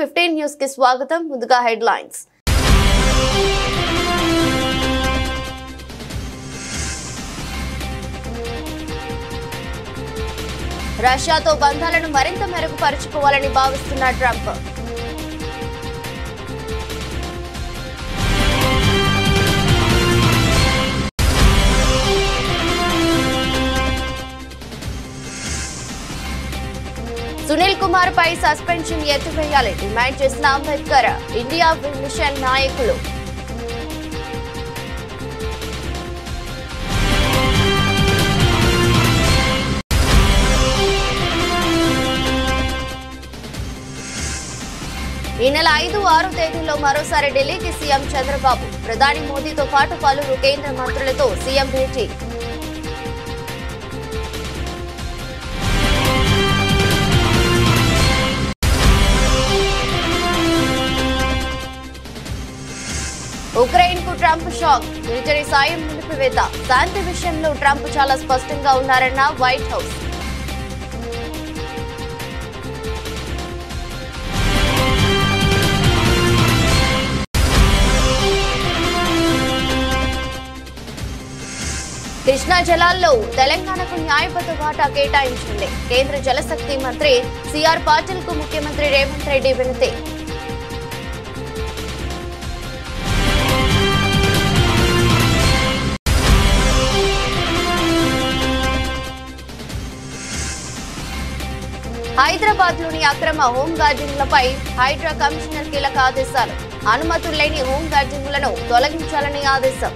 15 news కి స్వాగతం. ముందుగా హెడ్లైన్స్. రష్యాతో బంధాలను మరింత మెరుగుపరుచుకోవాలని భావిస్తున్న ట్రంప్. సునీల్ కుమార్ పై సస్పెన్షన్ ఎత్తివేయాలి డిమాండ్ చేసిన అంబేద్కర్, ఇండియా మిషన్ నాయకులు. ఈ నెల 5, 6 తేదీల్లో మరోసారి ఢిల్లీకి సీఎం చంద్రబాబు. ప్రధాని మోదీతో పాటు పలువురు కేంద్ర మంత్రులతో సీఎం భేటీ. ఉక్రెయిన్ కు ట్రంప్ షాక్, మిలిటరీ సాయం నిలిపివేత. శాంతి విషయంలో ట్రంప్ చాలా స్పష్టంగా ఉన్నారన్న వైట్ హౌస్. కృష్ణా జలాల్లో తెలంగాణకు న్యాయబద్ధ వాటా కేటాయించండి. కేంద్ర జలశక్తి మంత్రి సిఆర్ పాటిల్ కు ముఖ్యమంత్రి రేవంత్ రెడ్డి వినతి. హైదరాబాద్ లోని అక్రమ హోం గార్డింగ్లపై హైడ్రా కమిషనర్ కీలక ఆదేశాలు. అనుమతులు లేని హోం గార్డింగ్లను తొలగించాలని ఆదేశం.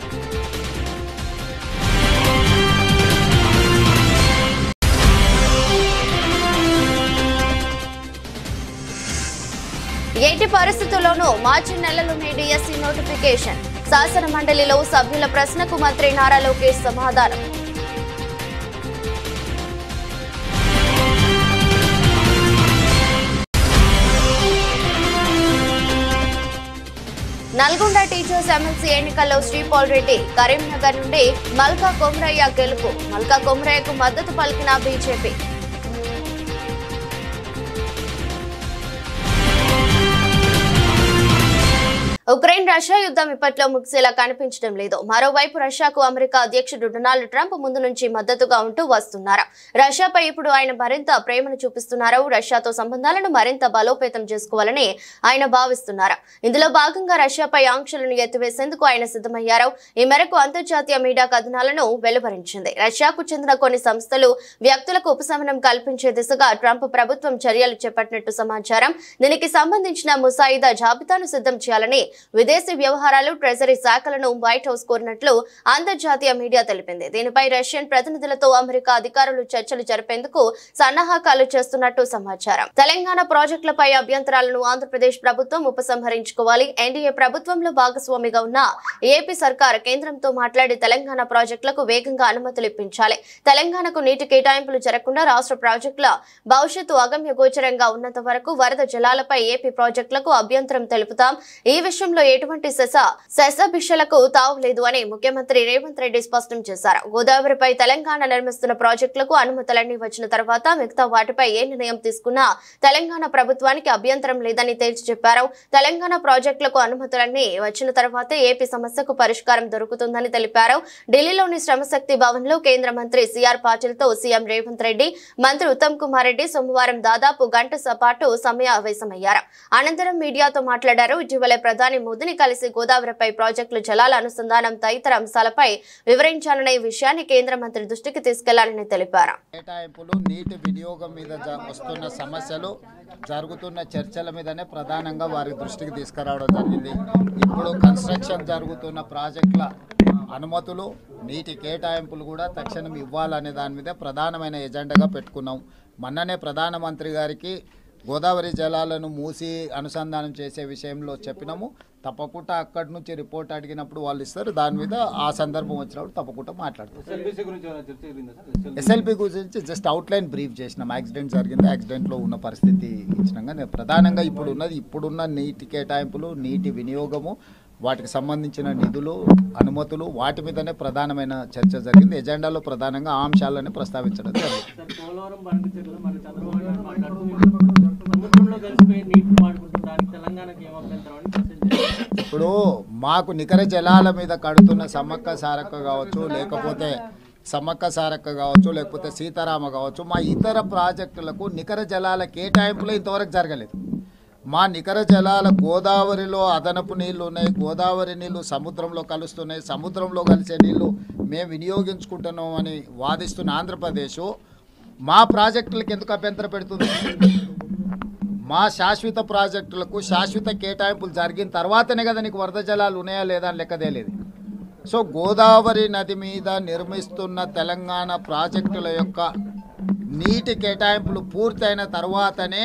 ఎట్టి పరిస్థితుల్లోనూ మార్చి నెలలోనే డిఎస్సి నోటిఫికేషన్. శాసన మండలిలో సభ్యుల ప్రశ్నకు మంత్రి నారా లోకేష్ సమాధానం. నల్గొండ టీచర్స్ ఎమ్మెల్సీ ఎన్నికల్లో శ్రీపాల్ రెడ్డి, కరీంనగర్ నుండి మల్కా కొమరయ్య గెలుపు. మల్కా కొమరయ్యకు మద్దతు పలికిన బీజేపీ. ఉక్రెయిన్ రష్యా యుద్ధం ఇప్పట్లో ముగిసేలా కనిపించడం లేదు. మరోవైపు రష్యాకు అమెరికా అధ్యక్షుడు డొనాల్డ్ ట్రంప్ ముందు నుంచి మద్దతుగా ఉంటూ వస్తున్నారు. రష్యాపై ఇప్పుడు ఆయన మరింత ప్రేమను చూపిస్తున్నారు. రష్యాతో సంబంధాలను మరింత బలోపేతం చేసుకోవాలని ఆయన భావిస్తున్నారు. ఇందులో భాగంగా రష్యాపై ఆంక్షలను ఎత్తివేసేందుకు ఆయన సిద్ధమయ్యారు. ఈ మేరకు అంతర్జాతీయ మీడియా కథనాలను వెలువరించింది. రష్యాకు చెందిన కొన్ని సంస్థలు, వ్యక్తులకు ఉపశమనం కల్పించే దిశగా ట్రంప్ ప్రభుత్వం చర్యలు చేపట్టినట్టు సమాచారం. దీనికి సంబంధించిన ముసాయిదా జాబితాను సిద్ధం చేయాలని విదేశీ వ్యవహారాలు, ట్రెజరీ శాఖలను వైట్ హౌస్ కోరినట్లు అంతర్జాతీయ మీడియా తెలిపింది. దీనిపై రష్యన్ ప్రతినిధులతో అమెరికా అధికారులు చర్చలు జరిపేందుకు సన్నాహకాలు చేస్తున్నట్టు సమాచారం. తెలంగాణ ప్రాజెక్టులపై అభ్యంతరాలను ఆంధ్రప్రదేశ్ ప్రభుత్వం ఉపసంహరించుకోవాలి. ఎన్డీఏ ప్రభుత్వంలో భాగస్వామిగా ఉన్న ఏపీ సర్కార్ కేంద్రంతో మాట్లాడి తెలంగాణ ప్రాజెక్టులకు వేగంగా అనుమతులు ఇప్పించాలి. తెలంగాణకు నీటి కేటాయింపులు జరగకుండా రాష్ట్ర ప్రాజెక్టుల భవిష్యత్తు అగమ్య గోచరంగా ఉన్నంత వరకు వరద జలాలపై ఏపీ ప్రాజెక్టులకు అభ్యంతరం తెలుపుతాం. ఈ విషయంలో ఎటువంటి శశబిషలకు తావులేదు అని ముఖ్యమంత్రి రేవంత్ రెడ్డి స్పష్టం చేశారు. గోదావరిపై తెలంగాణ నిర్మిస్తున్న ప్రాజెక్టులకు అనుమతులన్నీ వచ్చిన తర్వాత మిగతా వాటిపై ఏ నిర్ణయం తీసుకున్నా తెలంగాణ ప్రభుత్వానికి అభ్యంతరం లేదని తేల్చి చెప్పారు. తెలంగాణ ప్రాజెక్టులకు అనుమతులన్నీ వచ్చిన తర్వాతే ఏపీ సమస్యకు పరిష్కారం దొరుకుతుందని తెలిపారు. ఢిల్లీలోని శ్రమశక్తి భవన్ లో కేంద్ర మంత్రి సిఆర్ పాటిల్ తో సీఎం రేవంత్ రెడ్డి, మంత్రి ఉత్తమ్ కుమార్ రెడ్డి సోమవారం దాదాపు గంట పాటు సమావేశమయ్యారు. అనంతరం మీడియాతో మాట్లాడారు. ఇటీవలే ప్రధాని మోదీని కలిసి గోదావరిపై ప్రాజెక్టుల జలాల అనుసంధానం తదితర అంశాలపై వివరించాలనే విషయాన్ని కేంద్ర మంత్రి దృష్టికి తీసుకెళ్లాలని తెలిపారు. కేటాయింపులు, నీటి వినియోగం మీద వస్తున్న సమస్యలు, జరుగుతున్న చర్చల మీదనే ప్రధానంగా వారి దృష్టికి తీసుకురావడం జరిగింది. ఇప్పుడు కన్స్ట్రక్షన్ జరుగుతున్న ప్రాజెక్టుల అనుమతులు, నీటి కేటాయింపులు కూడా తక్షణం ఇవ్వాలనే దాని మీద ప్రధానమైన ఎజెండాగా పెట్టుకున్నాం. మొన్ననే ప్రధానమంత్రి గారికి గోదావరి జలాలను మూసి అనుసంధానం చేసే విషయంలో చెప్పినాము. తప్పకుండా అక్కడి నుంచి రిపోర్ట్ అడిగినప్పుడు వాళ్ళు ఇస్తారు. దాని మీద ఆ సందర్భం వచ్చినప్పుడు తప్పకుండా మాట్లాడతాం. ఎస్ఎల్పి గురించి జస్ట్ అవుట్లైన్ బ్రీఫ్ చేసినాం. యాక్సిడెంట్ జరిగింది, యాక్సిడెంట్లో ఉన్న పరిస్థితి ఇచ్చినాక ప్రధానంగా ఇప్పుడున్న నీటి కేటాయింపులు, నీటి వినియోగము, వాటికి సంబంధించిన నిధులు, అనుమతులు, వాటి మీదనే ప్రధానమైన చర్చ జరిగింది. ఎజెండాలో ప్రధానంగా ఆ అంశాలను ప్రస్తావించడం జరిగింది. ఇప్పుడు మాకు నికర జలాల మీద కడుతున్న సమ్మక్క సారక్క కావచ్చు, లేకపోతే సమ్మక్క సారక్క కావచ్చు, లేకపోతే సీతారామ కావచ్చు, మా ఇతర ప్రాజెక్టులకు నికర జలాల కేటాయింపులు ఇంతవరకు జరగలేదు. మా నికర జలాల గోదావరిలో అదనపు నీళ్లు ఉన్నాయి, గోదావరి నీళ్లు సముద్రంలో కలుస్తున్నాయి, సముద్రంలో కలిసే నీళ్లు మేము వినియోగించుకుంటున్నాం అని వాదిస్తున్న ఆంధ్రప్రదేశ్ మా ప్రాజెక్టులకు ఎందుకు అభ్యంతరం పెడుతుంది? మా శాశ్వత ప్రాజెక్టులకు శాశ్వత కేటాయింపులు జరిగిన తర్వాతనే కదా నీకు వరద జలాలు ఉన్నాయా లేదా అని లెక్కదేలేదు. సో గోదావరి నది మీద నిర్మిస్తున్న తెలంగాణ ప్రాజెక్టుల యొక్క నీటి కేటాయింపులు పూర్తయిన తర్వాతనే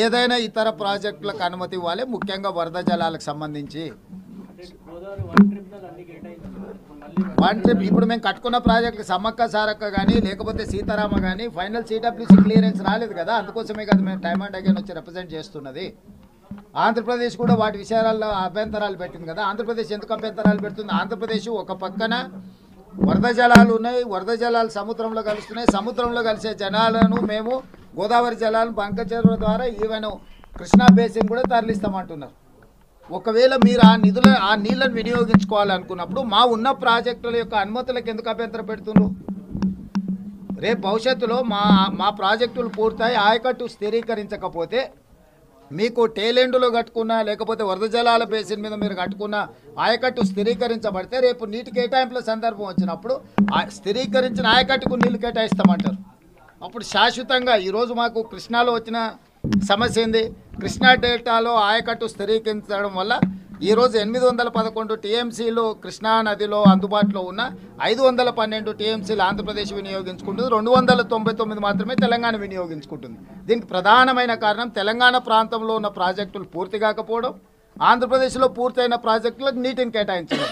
ఏదైనా ఇతర ప్రాజెక్టులకు అనుమతి ఇవ్వాలి, ముఖ్యంగా వరద జలాలకు సంబంధించి. వన్ ట్రిప్ ఇప్పుడు మేము కట్టుకున్న ప్రాజెక్టులు సమ్మక్క సారక్క కానీ లేకపోతే సీతారామ కానీ ఫైనల్ సిడబ్ల్యూసీ క్లియరెన్స్ రాలేదు కదా, అందుకోసమే కదా మేము టైమ్ అండ్ అగైన్ వచ్చి రిప్రజెంట్ చేస్తున్నది. ఆంధ్రప్రదేశ్ కూడా వాటి విషయాల్లో అభ్యంతరాలు పెట్టింది కదా. ఆంధ్రప్రదేశ్ ఎందుకు అభ్యంతరాలు పెడుతుంది? ఆంధ్రప్రదేశ్ ఒక పక్కన వరద జలాలు ఉన్నాయి, వరద జలాలు సముద్రంలో కలుస్తున్నాయి, సముద్రంలో కలిసే జలాలను మేము గోదావరి జలాలను బంకచెరువు ద్వారా ఈవెన్ కృష్ణా బేసిన్ కూడా తరలిస్తామంటున్నారు. ఒకవేళ మీరు ఆ నీళ్ళను వినియోగించుకోవాలనుకున్నప్పుడు మా ఉన్న ప్రాజెక్టుల యొక్క అనుమతులకు ఎందుకు అభ్యంతరం పెడుతున్నారు? రేపు భవిష్యత్తులో మా ప్రాజెక్టులు పూర్తయి ఆయకట్టు స్థిరీకరించకపోతే మీకు టేలెండ్లో కట్టుకున్న లేకపోతే వరద జలాల బేసిన్ మీద మీరు కట్టుకున్న ఆయకట్టు స్థిరీకరించబడితే రేపు నీటి కేటాయింపుల సందర్భం వచ్చినప్పుడు స్థిరీకరించిన ఆయకట్టుకు నీళ్లు కేటాయిస్తామంటారు. అప్పుడు శాశ్వతంగా ఈరోజు మాకు కృష్ణాలో వచ్చిన సమస్య ఏంది? కృష్ణా డెల్టాలో ఆయకట్టు స్థిరీకరించడం వల్ల ఈరోజు 811 టీఎంసీలు కృష్ణా నదిలో అందుబాటులో ఉన్న 512 టీఎంసీలు ఆంధ్రప్రదేశ్ వినియోగించుకుంటుంది, 299 మాత్రమే తెలంగాణ వినియోగించుకుంటుంది. దీనికి ప్రధానమైన కారణం తెలంగాణ ప్రాంతంలో ఉన్న ప్రాజెక్టులు పూర్తి కాకపోవడం, ఆంధ్రప్రదేశ్లో పూర్తయిన ప్రాజెక్టులకు నీటిని కేటాయించడం.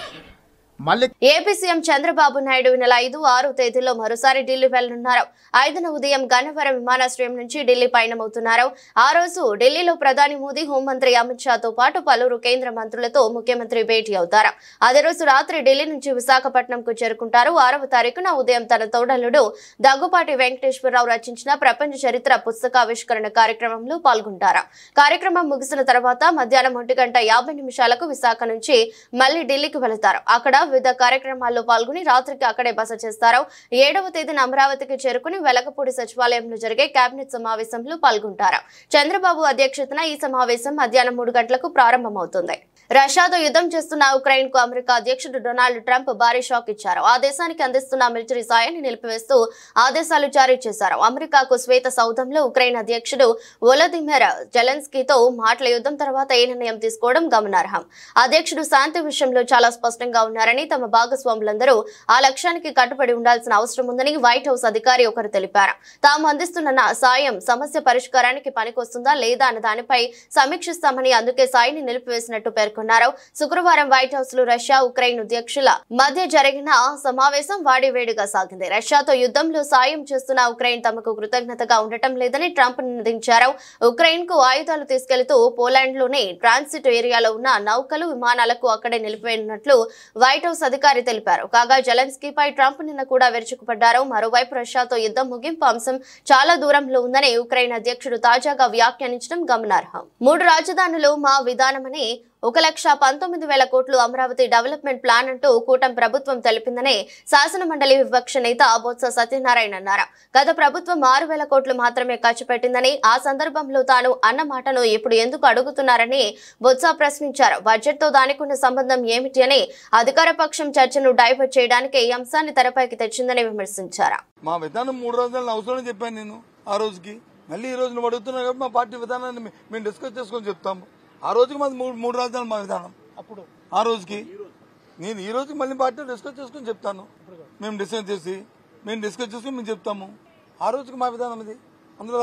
ఏపీ సీఎం చంద్రబాబు నాయుడు నెల 5, 6 తేదీల్లో మరోసారి ఢిల్లీ వెళ్లనున్నారు. 5న ఉదయం గన్నవరం విమానాశ్రయం నుంచి ఢిల్లీ పయనమవుతున్నారు. ఆ రోజు ఢిల్లీలో ప్రధాని మోదీ, హోంమంత్రి అమిత్ షాతో పాటు పలువురు కేంద్ర మంత్రులతో ముఖ్యమంత్రి భేటీ అవుతారు. అదే రోజు రాత్రి ఢిల్లీ నుంచి విశాఖపట్నంకు చేరుకుంటారు. 6వ తారీఖున ఉదయం తన తోడలుడు దగ్గుపాటి వెంకటేశ్వరరావు రచించిన ప్రపంచ చరిత్ర పుస్తకావిష్కరణ కార్యక్రమంలో పాల్గొంటారు. కార్యక్రమం ముగిసిన తర్వాత మధ్యాహ్నం 1:50 విశాఖ నుంచి మళ్లీ ఢిల్లీకి వెళతారు. అక్కడ వివిధ కార్యక్రమాల్లో పాల్గొని రాత్రికి అక్కడే బస చేస్తారు. 7వ తేదీన అమరావతికి చేరుకుని వెలగపూడి సచివాలయంలో జరిగే కేబినెట్ సమావేశంలో పాల్గొంటారు. చంద్రబాబు అధ్యక్షతన ఈ సమావేశం మధ్యాహ్నం 3 గంటలకు ప్రారంభమవుతుంది. రష్యాతో యుద్ధం చేస్తున్న ఉక్రెయిన్ కు అమెరికా అధ్యక్షుడు డొనాల్డ్ ట్రంప్ భారీ షాక్ ఇచ్చారు. ఆ దేశానికి అందిస్తున్న మిలిటరీ సాయాన్ని నిలిపివేస్తూ ఆదేశాలు జారీ చేశారు. అమెరికాకు శ్వేత సౌధంలో ఉక్రెయిన్ అధ్యక్షుడు వొలోదిమిర్ జెలెన్స్కీతో మాటల యుద్ధం తర్వాత ఈ నిర్ణయం తీసుకోవడం గమనార్హం. అధ్యక్షుడు శాంతి విషయంలో చాలా స్పష్టంగా ఉన్నారని, తమ భాగస్వాములందరూ ఆ లక్ష్యానికి కట్టుబడి ఉండాల్సిన అవసరం ఉందని వైట్ హౌస్ అధికారి ఒకరు తెలిపారు. తాము అందిస్తున్న సాయం సమస్య పరిష్కారానికి పనికొస్తుందా లేదా అన్న దానిపై సమీక్షిస్తామని, అందుకే సాయాన్ని నిలిపివేసినట్టు పేర్కొన్నారు. శుక్రవారం వైట్ హౌస్ లో రష్యా, ఉక్రెయిన్ అధ్యక్షుల మధ్య జరిగిన సమావేశం వాడివేడిగా సాగింది. రష్యాతో యుద్ధంలో సాయం చేస్తున్న ఉక్రెయిన్ తమకు కృతజ్ఞతగా ఉండటం లేదని ట్రంప్ నినదించారు. ఉక్రెయిన్ కు ఆయుధాలు తీసుకెళ్తూ పోలాండ్ లోని ట్రాన్సిట్ ఏరియాలో ఉన్న నౌకలు, విమానాలకు అక్కడే నిలిపివేయనున్నట్లు వైట్ హౌస్ అధికారి తెలిపారు. కాగా జెలెన్స్కీపై ట్రంప్ నిన్న కూడా విరుచుకుపడ్డారు. మరోవైపు రష్యాతో యుద్ధం ముగింపు అంశం చాలా దూరంలో ఉందని ఉక్రెయిన్ అధ్యక్షుడు తాజాగా వ్యాఖ్యానించడం గమనార్హం. 3 రాజధానులు మా విధానమని 1,19,000 కోట్లు అమరావతి డెవలప్మెంట్ ప్లాన్ అంటూ కూటమి ప్రభుత్వం తెలిపిందని శాసన మండలి విపక్ష నేత బొత్స సత్యనారాయణ అన్నారు. గత ప్రభుత్వం 6,000 కోట్లు మాత్రమే ఖర్చు పెట్టిందని, ఆ సందర్భంలో తాను అన్న మాటను ఇప్పుడు ఎందుకు అడుగుతున్నారని బొత్స ప్రశ్నించారు. బడ్జెట్ తో దానికున్న సంబంధం ఏమిటి అని అధికార పక్షం చర్చను డైవర్ట్ చేయడానికి ఈ అంశాన్ని తెరపైకి తెచ్చిందని విమర్శించారు. మా విధానం 3 రాజధానులు అవసరం చెప్పాను నేను ఆ రోజుకి. మళ్ళీ ఈ రోజు అడుగుతున్నా కాబట్టి మా పార్టీ విధానాన్ని మేము డిస్కస్ చేసుకొని చెప్తాము. ఆ రోజుకి మాది 3 రాజధానులు మా విధానం. అప్పుడు ఆ రోజుకి నేను ఈ రోజుకి మళ్ళీ పార్టీ డిస్కస్ చేసుకుని చెప్తాను. మేము డిస్కస్ చేసుకుని మేము చెప్తాము. ఆ రోజుకి మా విధానం ఇది. అందులో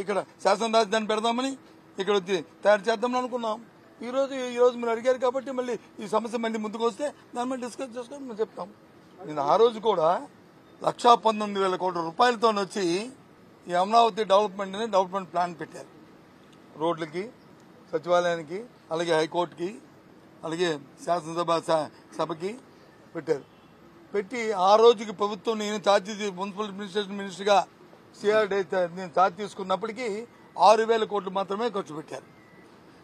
ఇక్కడ శాసన రాజధాని పెడదామని ఇక్కడ తయారు చేద్దామని అనుకున్నాం. ఈ రోజు మీరు అడిగారు కాబట్టి మళ్ళీ ఈ సమస్య మళ్ళీ ముందుకు వస్తే దాని మీద డిస్కస్ చేసుకుని మేము చెప్తాం. నేను ఆ రోజు కూడా 1,19,000 కోట్ల రూపాయలతో వచ్చి ఈ అమరావతి డెవలప్మెంట్ ప్లాన్ పెట్టారు. రోడ్లకి, సచివాలయానికి, అలాగే హైకోర్టుకి, అలాగే శాసనసభకి పెట్టారు. పెట్టి ఆ రోజుకి ప్రభుత్వం నేను మున్సిపల్ అడ్మినిస్ట్రేషన్ మినిస్టర్గా సిఆర్డీ నేను ఛార్జ్ తీసుకున్నప్పటికీ 6,000 కోట్లు మాత్రమే ఖర్చు పెట్టారు.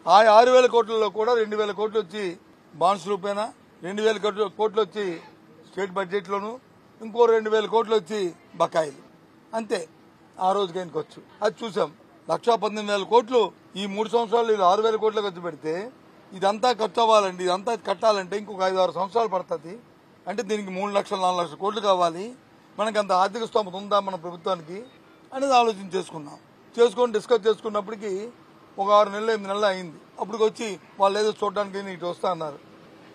ఆ 6,000 కోట్లలో కూడా 2,000 కోట్లు వచ్చి బాండ్స్ రూపేనా, 2,000 కోట్లు వచ్చి స్టేట్ బడ్జెట్లోను, ఇంకో 2,000 కోట్లు వచ్చి బకాయిలు. అంతే ఆ రోజుకి ఆయనకొచ్చు. అది చూసాం. 1,18,000 కోట్లు ఈ 3 సంవత్సరాలు 6,000 కోట్లు ఖర్చు పెడితే ఇదంతా ఖర్చు అవ్వాలండి, ఇదంతా కట్టాలంటే ఇంకొక 5-6 సంవత్సరాలు పడుతుంది. అంటే దీనికి 3 లక్షలు 4 లక్షల కోట్లు కావాలి. మనకి అంత ఆర్థిక స్తోమత ఉందా మన ప్రభుత్వానికి అనేది ఆలోచన చేసుకొని డిస్కస్ చేసుకున్నప్పటికీ ఒక 6 నెలలు 8 నెలలు అయింది. అప్పటికి వచ్చి వాళ్ళు ఏదో చూడడానికి ఇటు వస్తా అన్నారు.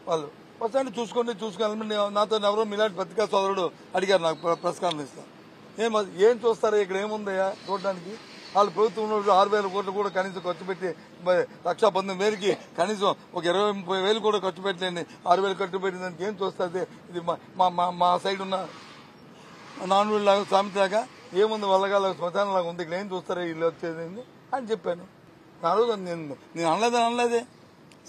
వాళ్ళు వస్తాంటే చూసుకొని నాతో ఎవరో మీలాంటి పత్రికా సోదరుడు అడిగారు, నాకు ప్రెస్ కాన్ఫరెన్స్ ఇస్తాను. ఏం చూస్తారా ఇక్కడ ఏముందయ్యా చూడడానికి? వాళ్ళు ప్రభుత్వంలో 6,000 కోట్లు కూడా కనీసం ఖర్చు పెట్టి 1,19,000కి కనీసం ఒక 20-30,000 కూడా ఖర్చు పెట్టలేండి. 6,000 ఖర్చు పెట్టిన దానికి ఏం చూస్తుంది? ఇది మా సైడ్ ఉన్న నాన్వీళ్ళ లాగా సామెతలాగా ఏముంది, వల్లగాల శ్మశానంలాగా ఉంది, ఇక్కడ ఏం చూస్తారా వీళ్ళు వచ్చేది అని చెప్పాను. ఆ రోజు నేను అనలేదే,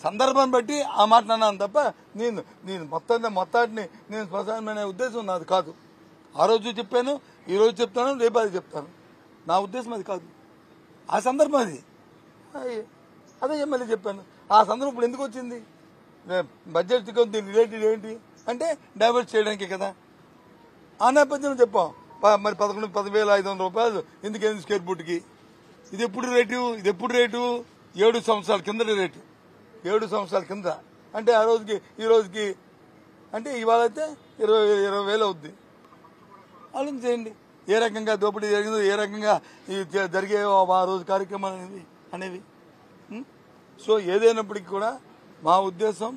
సందర్భాన్ని బట్టి ఆ మాట అన్నాను తప్ప నేను మొత్తాన్ని నేను శ్మశానం అనే ఉద్దేశం నాది కాదు. ఆ రోజు చెప్పాను, ఈ రోజు చెప్తాను, రేపు అది చెప్తాను. నా ఉద్దేశం అది కాదు. ఆ సందర్భం అదే మళ్ళీ చెప్పాను. ఆ సందర్భం ఇప్పుడు ఎందుకు వచ్చింది? బడ్జెట్ దీని రిలేటెడ్ ఏంటి అంటే డైవర్ట్ చేయడానికి కదా. ఆ నేపథ్యంలో చెప్పాం. మరి 11,500 రూపాయలు ఎందుకైంది స్క్వేర్ ఫుట్కి? ఇది ఎప్పుడు రేటు 7 సంవత్సరాల కింద రేటు, 7 సంవత్సరాల కింద. అంటే ఆ రోజుకి ఈ రోజుకి అంటే ఇవాళ అయితే 20,000 అవుద్ది. ఆలోచన చేయండి ఏ రకంగా దోపిడీ జరిగిందో, ఏ రకంగా జరిగే ఆ రోజు కార్యక్రమాలు అనేవి. సో ఏదైనప్పటికీ కూడా మా ఉద్దేశం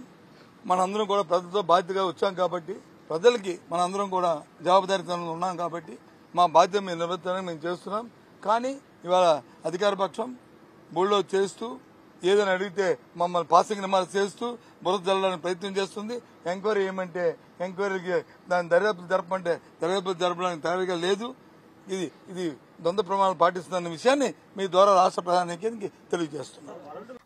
మనందరం కూడా ప్రజలతో బాధ్యతగా వచ్చాం కాబట్టి, ప్రజలకి మనందరం కూడా జవాబుదారీతనంలో ఉన్నాం కాబట్టి మా బాధ్యత మేము నిర్వర్తించడానికి మేము చేస్తున్నాం. కానీ ఇవాళ అధికార పక్షం బోల్డో చేస్తూ ఏదైనా అడిగితే మమ్మల్ని పాసింగ్ రిమార్క్స్ చేస్తూ బురద జల్లడానికి ప్రయత్నం చేస్తుంది. ఎంక్వైరీ ఏమంటే ఎంక్వైరీకి దాని దర్యాప్తు జరపమంటే దర్యాప్తు జరపడానికి తయారీగా లేదు. ఇది ద్వంద్వ ప్రమాణాలు పాటిస్తున్న విషయాన్ని మీ ద్వారా రాష్ట్ర ప్రధానికి తెలియజేస్తున్నారు.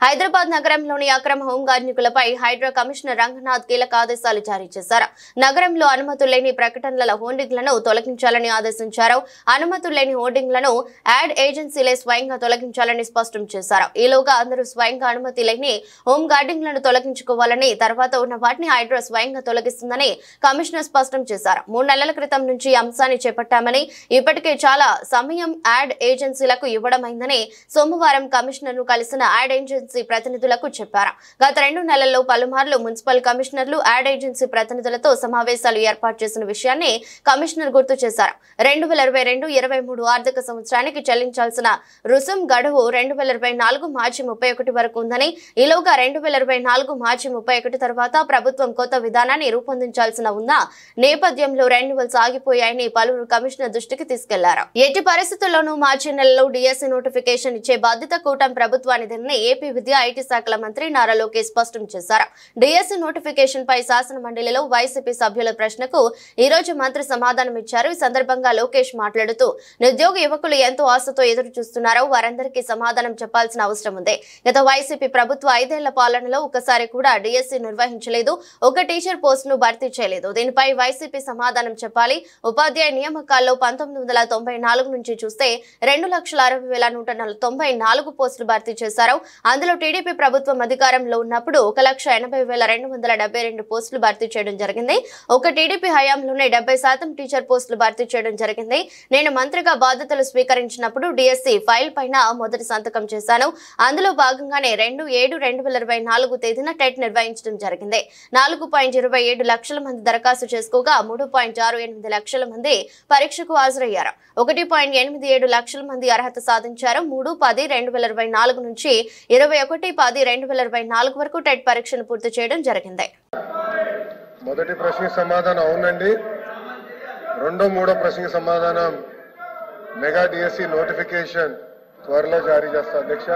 హైదరాబాద్ నగరంలోని అక్రమ హోంగార్డులపై హైడ్రా కమిషనర్ రంగనాథ్ కీలక ఆదేశాలు జారీ చేశారు. నగరంలో అనుమతులు లేని ప్రకటనల హోర్డింగ్లను తొలగించాలని ఆదేశించారు. అనుమతులు లేని హోర్డింగ్లను యాడ్ ఏజెన్సీలే స్వయంగా తొలగించాలని స్పష్టం చేశారు. ఈలోగా అందరూ స్వయంగా అనుమతి లేని హోంగార్డింగ్లను తొలగించుకోవాలని, తర్వాత ఉన్న వాటిని హైడ్రా స్వయంగా తొలగిస్తుందని కమిషనర్ స్పష్టం చేశారు. 3 నెలల క్రితం నుంచి ఈ అంశాన్ని చేపట్టామని, ఇప్పటికే చాలా సమయం యాడ్ ఏజెన్సీలకు ఇవ్వడమైందని సోమవారం కమిషనర్ ను కలిసిన యాడ్ ఏజెన్సీ ప్రతినిధులకు చెప్పారు. గత 2 నెలల్లో పలుమార్లు మున్సిపల్ కమిషనర్లు యాడ్ ఏజెన్సీ ప్రతినిధులతో సమావేశాలు ఏర్పాటు చేసిన విషయాన్ని కమిషనర్ గుర్తు చేశారు. 2022-23 ఆర్థిక సంవత్సరానికి చెల్లించాల్సిన రుసుం గడువు 2024 మార్చి 31 వరకు ఉందని, ఈలోగా 2024 మార్చి 31 తర్వాత ప్రభుత్వం కొత్త విధానాన్ని రూపొందించాల్సిన ఉన్న నేపథ్యంలో రెన్యువల్స్ ఆగిపోయాయని పలువురు కమిషనర్ దృష్టికి తీసుకెళ్లారు. ఎట్టి పరిస్థితుల్లోనూ మార్చి నెలలో డిఎస్సీ నోటిఫికేషన్ ఇచ్చే బాధ్యత కూటమి ప్రభుత్వానిదని ఏపీ విద్యా ఐటీ శాఖల మంత్రి నారా లోకేష్ స్పష్టం చేశారు. డిఎస్సీ నోటిఫికేషన్ పై శాసన మండలిలో వైసీపీ సభ్యుల ప్రశ్నకు ఈ రోజు మంత్రి సమాధానం ఇచ్చారు. ఈ సందర్భంగా లోకేష్ మాట్లాడుతూ, నిరుద్యోగ యువకులు ఎంతో ఆశతో ఎదురు చూస్తున్నారో వారందరికీ సమాధానం చెప్పాల్సిన అవసరం ఉంది. గత వైసీపీ ప్రభుత్వ 5 ఏళ్ల పాలనలో ఒక్కసారి కూడా డిఎస్సీ నిర్వహించలేదు, ఒక టీచర్ పోస్టును భర్తీ చేయలేదు. దీనిపై వైసీపీ సమాధానం చెప్పాలి. ఉపాధ్యాయ నియామకాల్లో 1994 నుంచి చూస్తే 2,60,194 పోస్టులు భర్తీ చేశారు. అందులో టీడీపీ ప్రభుత్వం అధికారంలో ఉన్నప్పుడు 1,80,272 పోస్టులు భర్తీ చేయడం జరిగింది. ఒక టీడీపీ హయాంలోనే 70% టీచర్ పోస్టులు భర్తీ చేయడం జరిగింది. నేను మంత్రిగా బాధ్యతలు స్వీకరించినప్పుడు డిఎస్సీ ఫైల్ పైన మొదటి సంతకం చేశాను. అందులో భాగంగానే 2/7/2024 తేదీన టెట్ నిర్వహించడం జరిగింది. 4.27 లక్షల మంది దరఖాస్తు చేసుకోగా 3.68 లక్షల మంది పరీక్షకు హాజరయ్యారు. 1.87 లక్షల మంది అర్హత సాధించారు. 3/10/2024 నుంచి 21/10/2024 వరకు టెట్ పరీక్షను పూర్తి చేయడం జరిగింది. మొదటి ప్రశ్నకి సమాధానం అవునండి. మూడో ప్రశ్నకి సమాధానం మెగా డిఎస్సి నోటిఫికేషన్ త్వరలో జారీ చేస్తా అధ్యక్ష.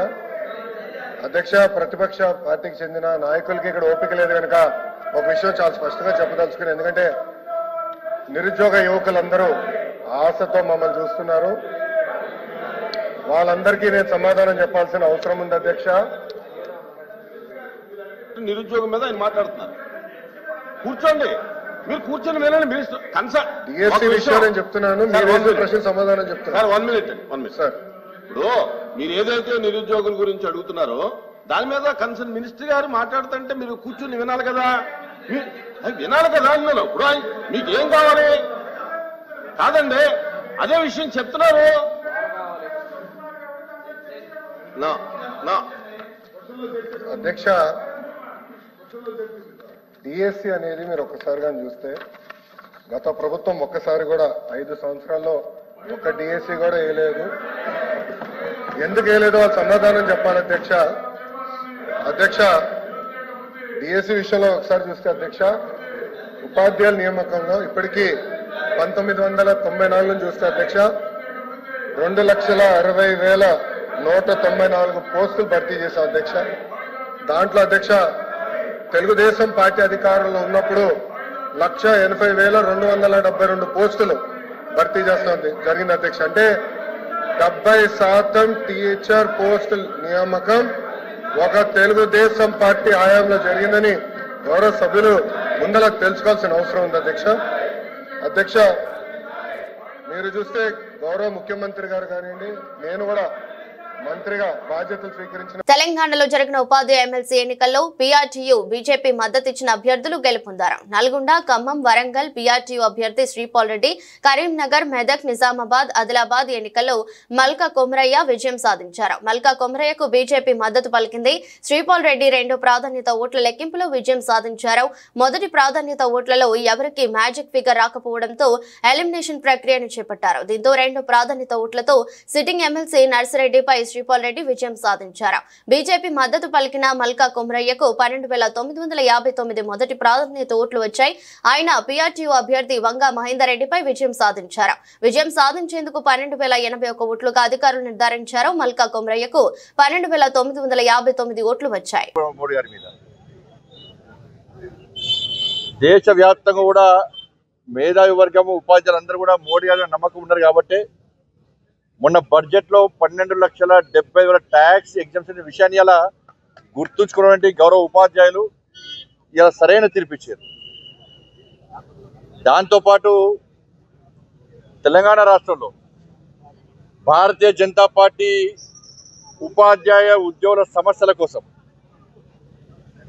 ప్రతిపక్ష పార్టీకి చెందిన నాయకులకి ఇక్కడ ఓపిక లేదు కనుక ఒక విషయం చాలా స్పష్టంగా చెప్పదలుచుకుని, ఎందుకంటే నిరుద్యోగ యువకులందరూ ఆశతో మమ్మల్ని చూస్తున్నారు. వాళ్ళందరికీ నేను సమాధానం చెప్పాల్సిన అవసరం ఉంది అధ్యక్ష. నిరుద్యోగం మీద ఆయన మాట్లాడుతున్నారు. కూర్చోండి, మీరు కూర్చొని వినండి. డిఎస్సీ విషయం నేను చెప్తున్నాను, ప్రశ్న సమాధానం చెప్తున్నారు. 1 minute సార్. ఇప్పుడు మీరు ఏదైతే నిరుద్యోగుల గురించి అడుగుతున్నారో దాని మీద కన్సర్న్ మినిస్టర్ గారు మాట్లాడుతుంటే మీరు కూర్చుని వినాలి కదా, వినాలి కదా అన్నాను. ఇప్పుడు మీకు ఏం కావాలి కాదండి, అదే విషయం చెప్తున్నారు. అధ్యక్ష, డిఎస్సి అనేది మీరు ఒక్కసారి కానీ చూస్తే గత ప్రభుత్వం ఒక్కసారి కూడా 5 సంవత్సరాల్లో ఒక్క డిఎస్సి కూడా వేయలేదు. ఎందుకు వేయలేదు వాళ్ళు సమాధానం చెప్పాలి అధ్యక్ష. అధ్యక్ష, డిఎస్సి విషయంలో ఒకసారి చూస్తే అధ్యక్ష, ఉపాధ్యాయుల నియామకంలో ఇప్పటికీ 1994 నుంచి చూస్తే అధ్యక్ష 2,60,194 పోస్టులు భర్తీ చేశాం అధ్యక్ష. దాంట్లో అధ్యక్ష తెలుగుదేశం పార్టీ అధికారంలో ఉన్నప్పుడు 1,80,272 పోస్టులు భర్తీ చేస్తాం జరిగింది అధ్యక్ష. అంటే 70% టీచర్ పోస్టుల నియామకం ఒక తెలుగుదేశం పార్టీ హయాంలో జరిగిందని గౌరవ సభ్యులు ముందర తెలుసుకోవాల్సిన అవసరం ఉంది అధ్యక్ష. అధ్యక్ష, మీరు చూస్తే గౌరవ ముఖ్యమంత్రి గారు కానివ్వండి, నేను కూడా మంత్రిగా బాధ్యతలు స్వీకరించిన తెలంగాణలో జరిగిన ఉపాధ్యాయ ఎమ్మెల్సీ ఎన్నికల్లో పీఆర్టీయూ బీజేపీ మద్దతిచ్చిన అభ్యర్థులు గెలుపొందారు. నల్గొండ, ఖమ్మం, వరంగల్ పీఆర్టీయూ అభ్యర్థి శ్రీపాల్ రెడ్డి, కరీంనగర్, మెదక్, నిజామాబాద్, ఆదిలాబాద్ ఎన్నికల్లో మల్కా కొమరయ్య విజయం సాధించారు. మల్కా కొమరయ్యకు బీజేపీ మద్దతు పలికింది. శ్రీపాల్ రెడ్డి రెండో ప్రాధాన్యత ఓట్ల లెక్కింపులో విజయం సాధించారు. మొదటి ప్రాధాన్యత ఓట్లలో ఎవరికి మ్యాజిక్ ఫిగర్ రాకపోవడంతో ఎలిమినేషన్ ప్రక్రియను చేపట్టారు. దీంతో రెండో ప్రాధాన్యత ఓట్లతో సిట్టింగ్ ఎమ్మెల్సీ నర్సిరెడ్డిపై శ్రీపాల్ రెడ్డి విజయం సాధించారు. బీజేపీ మద్దతు పలికిన మల్కా కొమరయ్యకు 12,959 మొదటి ప్రాధాన్యత ఓట్లు వచ్చాయి. ఆయన పీఆర్టీయూ అభ్యర్థి వంగా మహేందర్ రెడ్డిపై విజయం సాధించారు. విజయం సాధించేందుకు 12,081 ఓట్లుగా అధికారులు నిర్ధారించారు. మల్కా కొమరయ్యకు 12,959 ఓట్లు వచ్చాయి. దేశవ్యాప్తంగా కూడా మేధావి వర్గము ఉపాధ్యాయులందరూ కూడా మోడీ గారి నమ్మకం ఉన్నారు కాబట్టి మొన్న బడ్జెట్లో 12,70,000 ట్యాక్స్ ఎగ్జామ్షన్ విషయాన్ని ఇలా గుర్తుంచుకున్నటువంటి గౌరవ ఉపాధ్యాయులు ఇలా సరైన తీర్పిచ్చారు. దాంతోపాటు తెలంగాణ రాష్ట్రంలో భారతీయ జనతా పార్టీ ఉపాధ్యాయ ఉద్యోగుల సమస్యల కోసం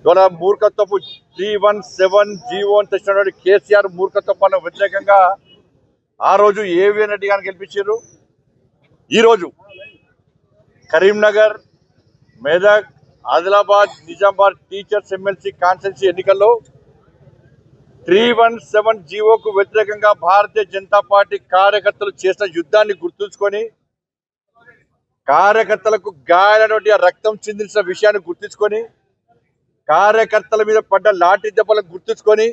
ఇవాళ మూర్ఖత్వపు 317 జీవో అని తెచ్చినటువంటి కేసీఆర్ మూర్ఖత్వానికి వ్యతిరేకంగా ఆ రోజు ఏవిఎన్ రెడ్డి గారిని గెలిపించారు. ఈరోజు Karimnagar, Medak, Adilabad, Nizamabad teachers MLC constituency ఎన్నికల్లో 317 జీవోకు వ్యతిరేకంగా భారతీయ జనతా పార్టీ కార్యకర్తలు చేసిన యుద్ధాన్ని గుర్తుంచుకొని కార్యకర్తలకు గాయాలైనటువంటి రక్తం చిందించిన విషయాన్ని గుర్తుంచుకొని కార్యకర్తల మీద పడ్డ లాఠీ దెబ్బలను గుర్తుంచుకొని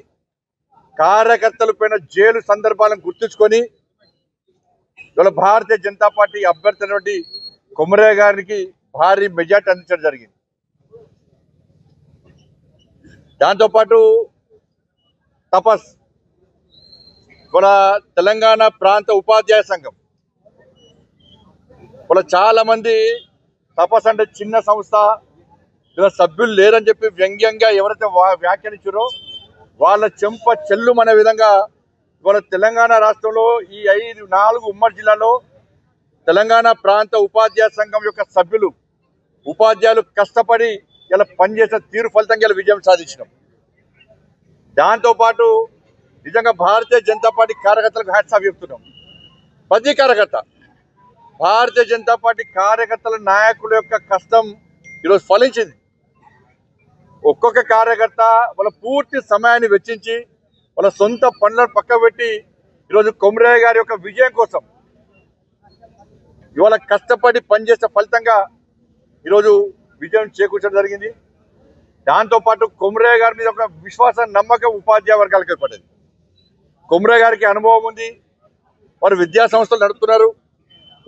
కార్యకర్తల పైన జైలు సందర్భాలను గుర్తుంచుకొని ఇవాళ భారతీయ జనతా పార్టీ అభ్యర్థి అయినటువంటి కొమరయ్య గారికి భారీ మెజార్టీ అందించడం జరిగింది. దాంతోపాటు తపస్ ఇవాళ తెలంగాణ ప్రాంత ఉపాధ్యాయ సంఘం ఇవాళ చాలా మంది తపస్ అంటే చిన్న సంస్థ, ఇలా సభ్యులు లేరని చెప్పి వ్యంగ్యంగా ఎవరైతే వ్యాఖ్యానించారో వాళ్ళ చెంప చెల్లుమనే విధంగా ఇవాళ తెలంగాణ రాష్ట్రంలో ఈ 4 ఉమ్మడి జిల్లాలో తెలంగాణ ప్రాంత ఉపాధ్యాయ సంఘం యొక్క సభ్యులు ఉపాధ్యాయులు కష్టపడి ఇలా పనిచేసిన తీరు ఫలితంగా ఇలా విజయం సాధించినాం. దాంతోపాటు నిజంగా భారతీయ జనతా పార్టీ కార్యకర్తలకు హ్యాట్స్ ఆఫ్ చెప్తున్నాం. ప్రతి కార్యకర్త భారతీయ జనతా పార్టీ కార్యకర్తల నాయకుల యొక్క కష్టం ఈరోజు ఫలించింది. ఒక్కొక్క కార్యకర్త వాళ్ళ పూర్తి సమయాన్ని వెచ్చించి వాళ్ళ సొంత పనులను పక్కబెట్టి ఈరోజు కొమరయ్య గారి యొక్క విజయం కోసం ఇవాళ కష్టపడి పనిచేసే ఫలితంగా ఈరోజు విజయం చేకూర్చడం జరిగింది. దాంతోపాటు కొమరయ్య గారి మీద ఒక విశ్వాస నమ్మకం ఉపాధ్యాయ వర్గాలకు ఏర్పడింది. కొమరయ్య గారికి అనుభవం ఉంది, వారు విద్యా సంస్థలు నడుపుతున్నారు,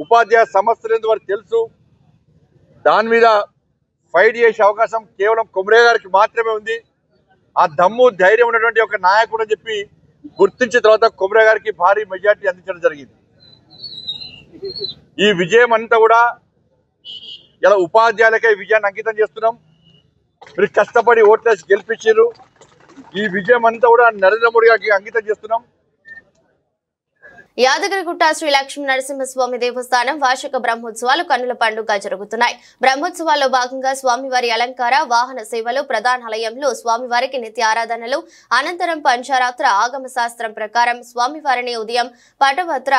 ఉపాధ్యాయ సమస్యలు ఏందో వారికి తెలుసు. దాని మీద ఫైట్ చేసే అవకాశం కేవలం కొమరయ్య గారికి మాత్రమే ఉంది. ఆ దమ్ము ధైర్యం ఉన్నటువంటి ఒక నాయకుడు అని చెప్పి గుర్తించిన తర్వాత కొమరయ్య గారికి భారీ మెజార్టీ అందించడం జరిగింది. ఈ విజయం అంతా కూడా ఇలా ఉపాధ్యాయులకే విజయాన్ని అంకితం చేస్తున్నాం. మీరు కష్టపడి ఓట్లేసి గెలిపించారు. ఈ విజయం అంతా కూడా నరేంద్ర మోడీ గారికి అంకితం చేస్తున్నాం. యాదగిరిగుట్ట శ్రీ లక్ష్మీ నరసింహస్వామి దేవస్థానం వార్షిక బ్రహ్మోత్సవాలు కన్నుల పండుగ జరుగుతున్నాయి. బ్రహ్మోత్సవాల్లో భాగంగా స్వామివారి అలంకార వాహన సేవలు, ప్రధానాలయంలో స్వామివారికి నిత్య ఆరాధనలు, అనంతరం పంచారాత్ర ఆగమ శాస్త్రం ప్రకారం స్వామివారిని ఉదయం పటభద్ర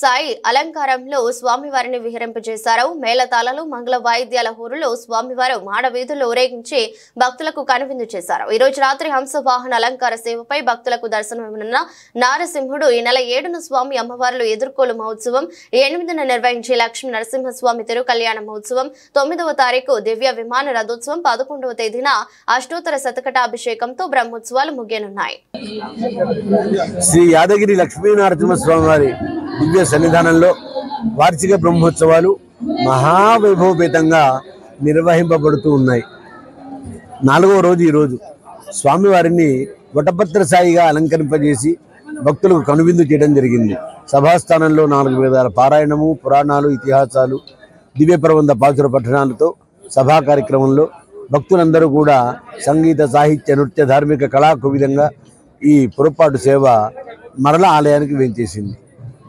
సాయి అలంకారంలో స్వామివారిని విహరింపజేశారు. మేళతాళాలు, మంగళ వాయిద్యాల హోరులో స్వామివారు మాడవీధుల్లో ఊరేగించి భక్తులకు కనువిందు చేశారు. ఈ రోజు రాత్రి హంసవాహన అలంకార సేవపై భక్తులకు దర్శనమివ్వనున్న నారసింహుడు ఈ నెల 7న స్వామి అమ్మవార్లు ఎదుర్కోలు మహోత్సవం, 8న నిర్వహించే లక్ష్మీ నరసింహస్వామి తిరు కళ్యాణ మహోత్సవం, 9వ తారీఖు దివ్య విమాన రథోత్సవం, 11వ తేదీన అష్టోత్తర శతకటాభిషేకంతో బ్రహ్మోత్సవాలు ముగియనున్నాయి. శ్రీ యాదగిరి లక్ష్మీ నరసింహస్వామి వారి దివ్య సన్నిధానంలో వార్షిక బ్రహ్మోత్సవాలు మహావైభవపేతంగా నిర్వహింపబడుతూ ఉన్నాయి. 4వ రోజు ఈరోజు స్వామివారిని వటపత్ర సాయిగా అలంకరింపజేసి భక్తులకు కనువిందు చేయడం జరిగింది. సభాస్థానంలో 4 వేదాల పారాయణము, పురాణాలు, ఇతిహాసాలు, దివ్య ప్రబంధ పాసుర పఠనాలతో సభా కార్యక్రమంలో భక్తులందరూ కూడా సంగీత, సాహిత్య, నృత్య, ధార్మిక కళాకు విధంగా ఈ పొరపాటు సేవ మరల ఆలయానికి వేంచేసింది.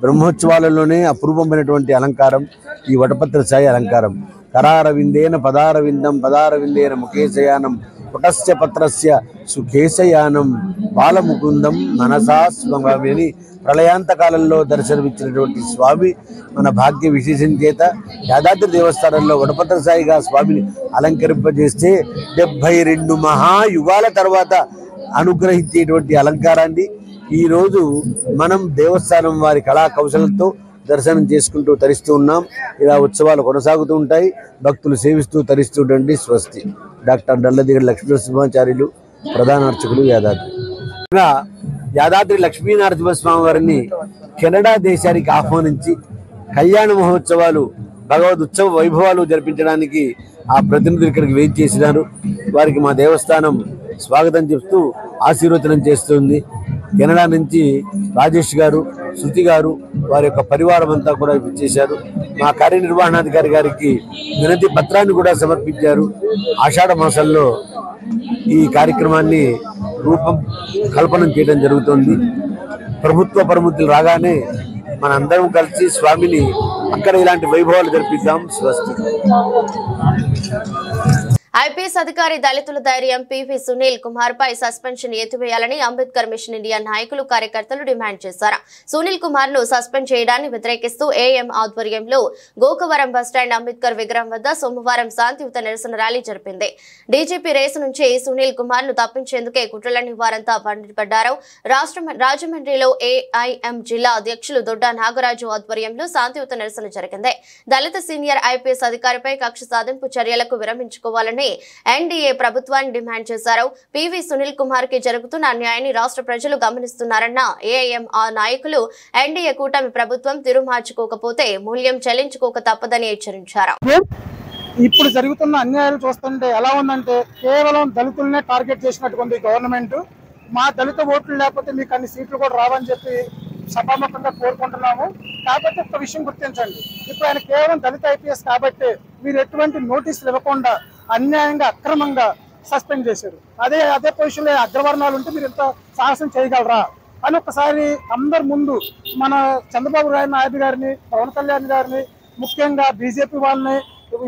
బ్రహ్మోత్సవాలలోనే అపూర్వమైనటువంటి అలంకారం ఈ వటపత్ర సాయి అలంకారం. కరారవిందేన పదారవిందం పదారవిందేన ముఖేశయానం పుటస్య పత్రస్య సుఖేశయానం బాలముకుందం మనసా స్వామి అని ప్రళయాంత కాలంలో దర్శనమిచ్చినటువంటి స్వామి మన భాగ్య విశేషం చేత యాదాద్రి దేవస్థానంలో వటపత్ర సాయిగా స్వామిని అలంకరింపజేస్తే 72 మహాయుగాల తర్వాత అనుగ్రహించేటువంటి అలంకారాన్ని ఈరోజు మనం దేవస్థానం వారి కళా కౌశలంతో దర్శనం చేసుకుంటూ తరిస్తూ ఉన్నాం. ఇలా ఉత్సవాలు కొనసాగుతూ ఉంటాయి. భక్తులు సేవిస్తూ తరిస్తుండండి. స్వస్తి. డాక్టర్ డల్లదిగడి లక్ష్మీనరసింహాచార్యులు, ప్రధాన అర్చకులు, యాదాద్రి. యాదాద్రి లక్ష్మీ నరసింహస్వామి వారిని కెనడా దేశానికి ఆహ్వానించి కళ్యాణ మహోత్సవాలు, భగవద్ ఉత్సవ వైభవాలు జరిపించడానికి ఆ ప్రతినిధులు ఇక్కడికి వెయిట్ చేసినారు. వారికి మా దేవస్థానం స్వాగతం చెప్తూ ఆశీర్వచనం చేస్తుంది. కెనడా నుంచి రాజేష్ గారు, శృతి గారు, వారి యొక్క పరివారం అంతా కూడా ఇచ్చేశారు. మా కార్యనిర్వహణాధికారి గారికి వినతి పత్రాన్ని కూడా సమర్పించారు. ఆషాఢ మాసంలో ఈ కార్యక్రమాన్ని కల్పన చేయడం జరుగుతుంది. ప్రభుత్వ పరిమితులు రాగానే మనందరం కలిసి స్వామిని అక్కడ ఇలాంటి వైభవాలు జరిపిద్దాం. స్వస్తి. ఐపీఎస్ అధికారి దళితుల ధైర్యం పివి సునీల్ కుమార్ పై సస్పెన్షన్ ఎత్తివేయాలని అంబేద్కర్ మిషన్ ఇండియా నాయకులు, కార్యకర్తలు డిమాండ్ చేశారు. సునీల్ కుమార్ ను సస్పెండ్ చేయడాన్ని వ్యతిరేకిస్తూ ఏఎం ఆధ్వర్యంలో గోకవరం బస్టాండ్ అంబేద్కర్ విగ్రహం వద్ద సోమవారం శాంతియుత నిరసన ర్యాలీ జరిపింది. డీజీపీ రేసు నుంచి సునీల్ కుమార్ ను తప్పించేందుకే కుట్రలని వారంతా మండిపడ్డారు. రాజమండ్రిలో ఏఐఎం జిల్లా అధ్యక్షులు దొడ్డ నాగరాజు ఆధ్వర్యంలో శాంతియుత నిరసన జరిగింది. దళిత సీనియర్ ఐపీఎస్ అధికారిపై కక్ష సాధింపు చర్యలకు విరమించుకోవాలని ఎన్డీఏ ప్రభుత్వాన్ని డిమాండ్ చేశారు. పివి సునీల్ కుమార్ కి జరుగుతున్న అన్యాయాన్ని రాష్ట్ర ప్రజలు గమనిస్తున్నారన్న ఏఐఎం నాయకులు ఎన్డీఏ కూటమి ప్రభుత్వం తిరుమార్చుకోకపోతే మూల్యం చెల్లించుకోక తప్పదని హెచ్చరించారు. ఇప్పుడు జరుగుతున్న అన్యాయాలు చూస్తుంటే ఎలా ఉందంటే కేవలం దళితులనే టార్గెట్ చేసినటువంటి గవర్నమెంట్, మా దళిత ఓట్లు లేకపోతే మీకు అన్ని సీట్లు కూడా రావని చెప్పి సభాముఖంగా కోరుకుంటున్నాము. కాబట్టి ఒక విషయం గుర్తించండి, ఇప్పుడు ఆయన కేవలం దళిత ఐపీఎస్ కాబట్టి మీరు ఎటువంటి నోటీసులు ఇవ్వకుండా అన్యాయంగా, అక్రమంగా సస్పెండ్ చేశారు. అదే పొజిషన్లో అగ్రవర్ణాలు ఉంటే మీరు ఎంత సాహసం చేయగలరా అని ఒకసారి అందరి ముందు మన చంద్రబాబు నాయుడు గారిని, పవన్ కళ్యాణ్ గారిని, ముఖ్యంగా బీజేపీ వాళ్ళని,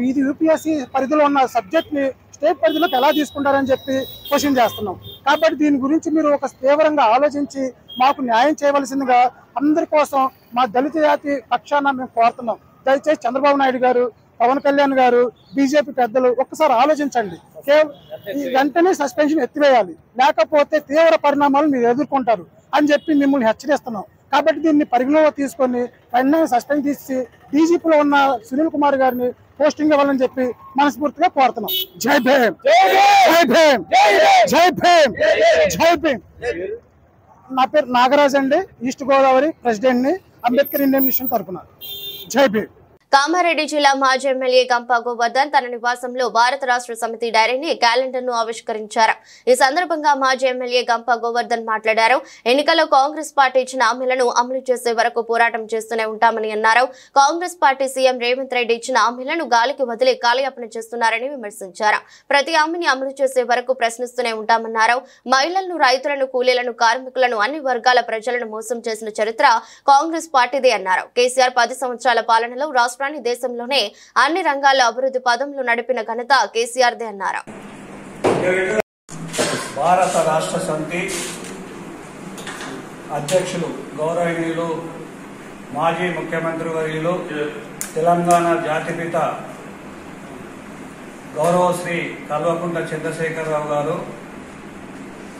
ఇది యూపీఎస్సీ పరిధిలో ఉన్న సబ్జెక్ట్ని స్టేట్ పరిధిలోకి ఎలా తీసుకుంటారని చెప్పి క్వశ్చన్ చేస్తున్నాం. కాబట్టి దీని గురించి మీరు ఒక తీవ్రంగా ఆలోచించి మాకు న్యాయం చేయవలసిందిగా అందరి కోసం మా దళిత జాతి పక్షాన మేము కోరుతున్నాం. దయచేసి చంద్రబాబు నాయుడు గారు, పవన్ కళ్యాణ్ గారు, బీజేపీ పెద్దలు ఒక్కసారి ఆలోచించండి. వెంటనే సస్పెన్షన్ ఎత్తివేయాలి, లేకపోతే తీవ్ర పరిణామాలు మీరు ఎదుర్కొంటారు అని చెప్పి మిమ్మల్ని హెచ్చరిస్తున్నాం. కాబట్టి దీన్ని పరిగణలో తీసుకొని వెంటనే సస్పెండ్ చేసి డీజీపీలో ఉన్న సునీల్ కుమార్ గారిని పోస్టింగ్ ఇవ్వాలని చెప్పి మనస్ఫూర్తిగా కోరుతున్నాం. జై భీమ్, జై భీమ్, జై భీమ్, జై భీమ్. నా పేరు నాగరాజ్ అండి, ఈస్ట్ గోదావరి ప్రెసిడెంట్ ని, అంబేద్కర్ ఇండియన్ మిషన్ తరఫున. జై భీమ్. కామారెడ్డి జిల్లా మాజీ ఎమ్మెల్యే గంప గోవర్ధన్ తన నివాసంలో భారత రాష్ట్ర సమితి డైరీని క్యాలెండర్ ను ఆవిష్కరించారు. ఈ సందర్భంగా మాజీ ఎమ్మెల్యే గంప గోవర్ధన్ మాట్లాడారు. ఎన్నికల్లో కాంగ్రెస్ పార్టీ ఇచ్చిన హామీలను అమలు చేసే వరకు పోరాటం చేస్తూనే ఉంటామని అన్నారు. కాంగ్రెస్ పార్టీ సీఎం రేవంత్ రెడ్డి ఇచ్చిన హామీలను గాలికి వదిలి కాలయాపన చేస్తున్నారని విమర్శించారు. ప్రతి హామీని అమలు చేసే వరకు ప్రశ్నిస్తూనే ఉంటామన్నారు. మహిళలను, రైతులను, కూలీలను, కార్మికులను, అన్ని వర్గాల ప్రజలను మోసం చేసిన చరిత్ర కాంగ్రెస్ పార్టీదే అన్నారు. కేసీఆర్ 10 సంవత్సరాల పాలనలో రాష్ట్రాన్ని దేశంలోనే అన్ని రంగాల్లో అభివృద్ధి పదంలో నడిపిన ఘనత కేసీఆర్దే అన్నారు. భారత రాష్ట్ర సమితి అధ్యక్షులు గౌరవనీయులు మాజీ ముఖ్యమంత్రి వర్యులు తెలంగాణ జాతిపిత గౌరవ శ్రీ కల్వకుంట్ల చంద్రశేఖరరావు గారు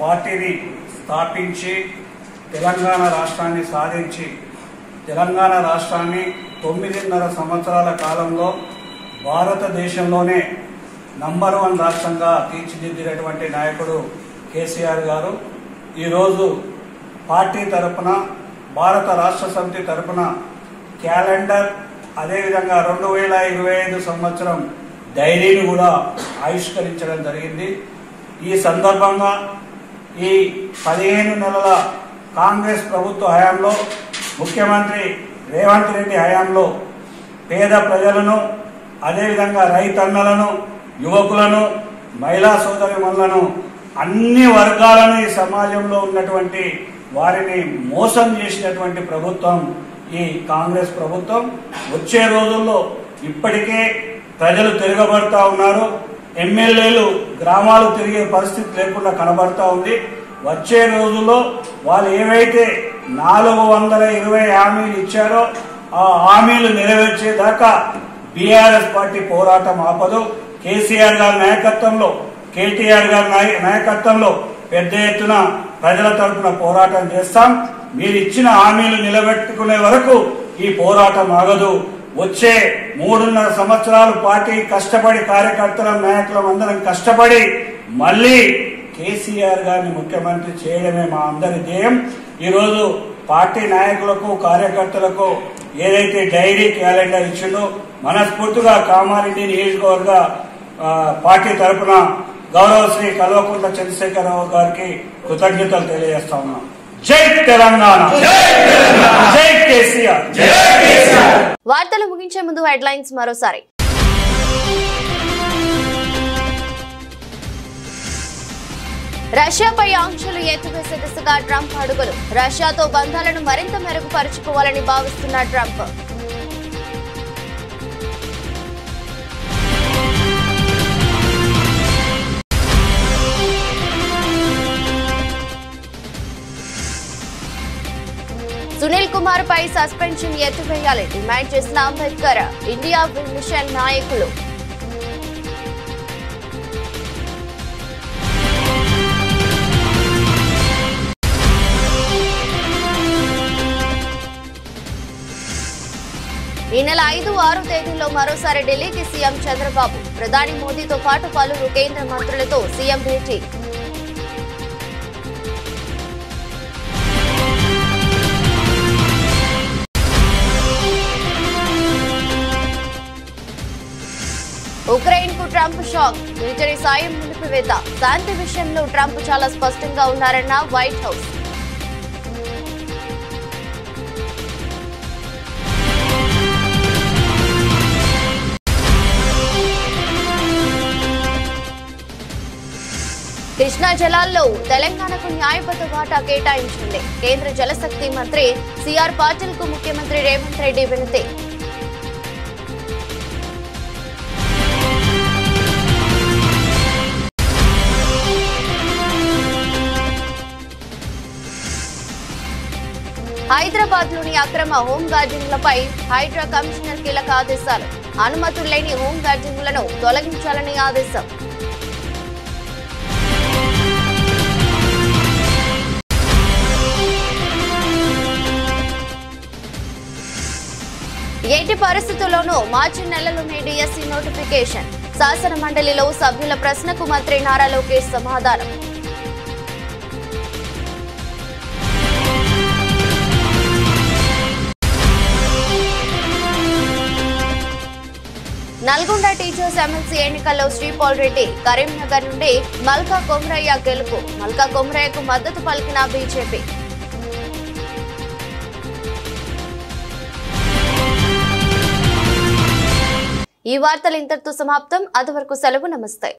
పార్టీని స్థాపించి తెలంగాణ రాష్ట్రాన్ని సాధించి తెలంగాణ రాష్ట్రాన్ని 9.5 సంవత్సరాల కాలంలో భారతదేశంలోనే నంబర్ 1 రాష్ట్రంగా తీర్చిదిద్దినటువంటి నాయకుడు కేసీఆర్ గారు ఈరోజు పార్టీ తరఫున భారత రాష్ట్ర సమితి తరఫున క్యాలెండర్ అదేవిధంగా 2025 సంవత్సరం డైరీని కూడా ఆవిష్కరించడం జరిగింది. ఈ సందర్భంగా ఈ 15 నెలల కాంగ్రెస్ ప్రభుత్వ హయాంలో ముఖ్యమంత్రి రేవంత్ రెడ్డి హయాంలో పేద ప్రజలను అదేవిధంగా రైతన్నలను, యువకులను, మహిళా సోదరిమణులను, అన్ని వర్గాలను ఈ సమాజంలో ఉన్నటువంటి వారిని మోసం చేసినటువంటి ప్రభుత్వం ఈ కాంగ్రెస్ ప్రభుత్వం. వచ్చే రోజుల్లో ఇప్పటికే ప్రజలు తిరగబడతా ఉన్నారు. ఎమ్మెల్యేలు గ్రామాలు తిరిగే పరిస్థితి లేకుండా కనబడతా ఉంది. వచ్చే రోజుల్లో వాళ్ళు ఏవైతే 420 హామీలు ఇచ్చారో ఆ హామీలు నెరవేర్చేదాకా బీఆర్ఎస్ పార్టీ పోరాటం ఆపదు. కేసీఆర్ గారి నాయకత్వంలో, కేటీఆర్ గారి నాయకత్వంలో పెద్ద ఎత్తున ప్రజల తరఫున పోరాటం చేస్తాం. మీరు ఇచ్చిన హామీలు నిలబెట్టుకునే వరకు ఈ పోరాటం ఆగదు. వచ్చే 3.5 సంవత్సరాలు పార్టీ కష్టపడి కార్యకర్తల నాయకులం అందరం కష్టపడి మళ్లీ కేసీఆర్ గారిని ముఖ్యమంత్రి చేయడమే మా అందరి ధ్యేయం. ఈరోజు పార్టీ నాయకులకు, కార్యకర్తలకు ఏదైతే డైరీ క్యాలెండర్ ఇచ్చిందో మనస్ఫూర్తిగా కామారెడ్డి నియోజకవర్గ పార్టీ తరఫున గౌరవ శ్రీ కల్వకుంట్ల చంద్రశేఖరరావు గారికి కృతజ్ఞతలు తెలియజేస్తా ఉన్నాం. జై తెలంగాణ, జై కేసీఆర్. వార్తలు ముగించే ముందు హెడ్లైన్స్ మరోసారి. రష్యాపై ఆంక్షలు ఎత్తివేసే దిశగా ట్రంప్ అడుగులు. రష్యాతో బంధాలను మరింత మెరుగుపరుచుకోవాలని భావిస్తున్న ట్రంప్. సునీల్ కుమార్ పై సస్పెన్షన్ ఎత్తివేయాలి డిమాండ్ చేసిన అంబేద్కర్, ఇండియా మిషన్ నాయకులు. ఈ నెల 5, 6 తేదీల్లో మరోసారి ఢిల్లీకి సీఎం చంద్రబాబు. ప్రధాని మోదీతో పాటు పలువురు కేంద్ర మంత్రులతో సీఎం భేటీ. ఉక్రెయిన్ కు ట్రంప్ షాక్, మిలిటరీ సాయం నిలిపివేత. శాంతి విషయంలో ట్రంప్ చాలా స్పష్టంగా ఉన్నారన్న వైట్ హౌస్. కృష్ణా జలాల్లో తెలంగాణకు న్యాయబద్ధ వాటా కేటాయించండి. కేంద్ర జలశక్తి మంత్రి సిఆర్ పాటిల్ కు ముఖ్యమంత్రి రేవంత్ రెడ్డి వినతి. హైదరాబాద్ లోని అక్రమ హోం గార్డింగ్లపై హైడ్రా కమిషనర్ కీలక ఆదేశాలు. అనుమతులు లేని హోం గార్డింగ్లను తొలగించాలని ఆదేశం. ఎట్టి పరిస్థితుల్లోనూ మార్చి నెలలోనే డిఎస్సి నోటిఫికేషన్. శాసన మండలిలో సభ్యుల ప్రశ్నకు మంత్రి నారా లోకేష్ సమాధానం. నల్గొండ టీచర్స్ ఎమ్మెల్సీ ఎన్నికల్లో శ్రీపాల్ రెడ్డి, కరీంనగర్ నుండి మల్కా కొమరయ్య గెలుపు. మల్కా కొమరయ్యకు మద్దతు పలికిన బీజేపీ. ఈ వార్తలు ఇంతటితో సమాప్తం. అంతవరకు సెలవు. నమస్తే.